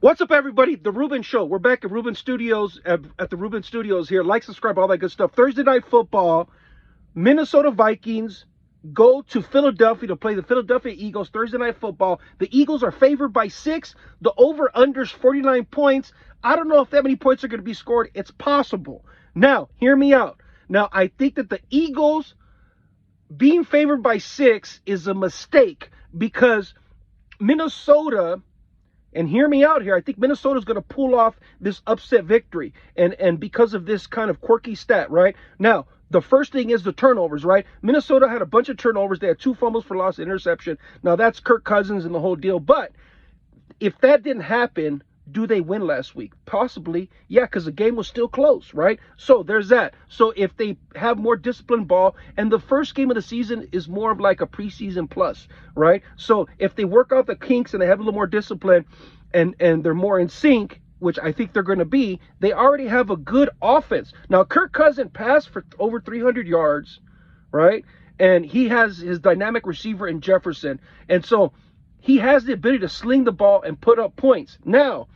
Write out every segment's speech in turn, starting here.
What's up, everybody? The Reuben Show. We're back at Reuben Studios, at the Reuben Studios here. Like, subscribe, all that good stuff. Thursday night football. Minnesota Vikings go to Philadelphia to play the Philadelphia Eagles. Thursday night football. The Eagles are favored by 6. The over-under's 49 points. I don't know if that many points are going to be scored. It's possible. Now, hear me out. Now, I think that the Eagles being favored by 6 is a mistake because Minnesota... And hear me out here. I think Minnesota's going to pull off this upset victory. And because of this kind of quirky stat, right? Now, the first thing is the turnovers, right? Minnesota had a bunch of turnovers. They had 2 fumbles for loss, interception. Now, that's Kirk Cousins and the whole deal. But if that didn't happen, do they win last week? Possibly. Yeah, because the game was still close, right? So there's that. So if they have more disciplined ball, and the first game of the season is more of like a preseason plus, right? So if they work out the kinks and they have a little more discipline and they're more in sync, which I think they're going to be, they already have a good offense. Now, Kirk Cousins passed for over 300 yards, right? And he has his dynamic receiver in Jefferson. And so he has the ability to sling the ball and put up points. Now,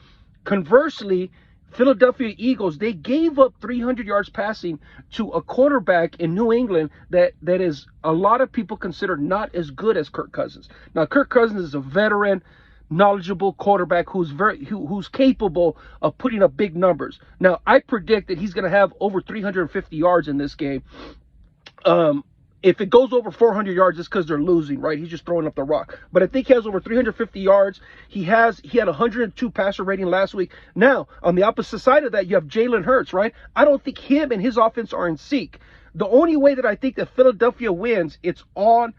conversely, Philadelphia Eagles, they gave up 300 yards passing to a quarterback in New England that is a lot of people consider not as good as Kirk Cousins. Now, Kirk Cousins is a veteran, knowledgeable quarterback who's capable of putting up big numbers. Now, I predict that he's going to have over 350 yards in this game. If it goes over 400 yards, it's because they're losing, right? He's just throwing up the rock. But I think he has over 350 yards. He had 102 passer rating last week. Now, on the opposite side of that, you have Jalen Hurts, right? I don't think him and his offense are in sync. The only way that I think that Philadelphia wins, it's on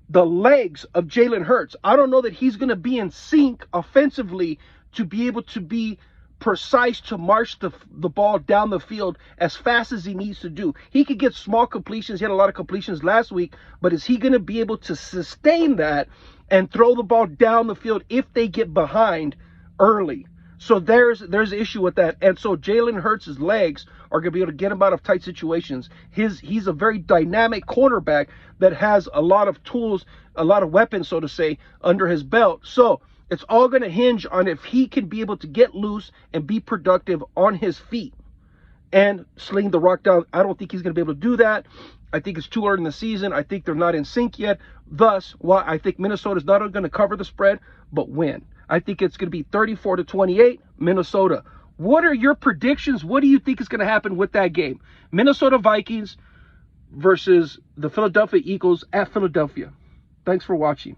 the legs of Jalen Hurts. I don't know that he's going to be in sync offensively to be able to be precise to march the ball down the field as fast as he needs to do. He could get small completions. He had a lot of completions last week, but is he going to be able to sustain that and throw the ball down the field if they get behind early? So there's an issue with that. And so Jalen Hurts' legs are going to be able to get him out of tight situations. He's a very dynamic quarterback that has a lot of tools, a lot of weapons, so to say, under his belt. So it's all going to hinge on if he can be able to get loose and be productive on his feet and sling the rock down. I don't think he's going to be able to do that. I think it's too early in the season. I think they're not in sync yet. Thus, why I think Minnesota's not only going to cover the spread, but win. I think it's going to be 34-28, Minnesota. What are your predictions? What do you think is going to happen with that game? Minnesota Vikings versus the Philadelphia Eagles at Philadelphia. Thanks for watching.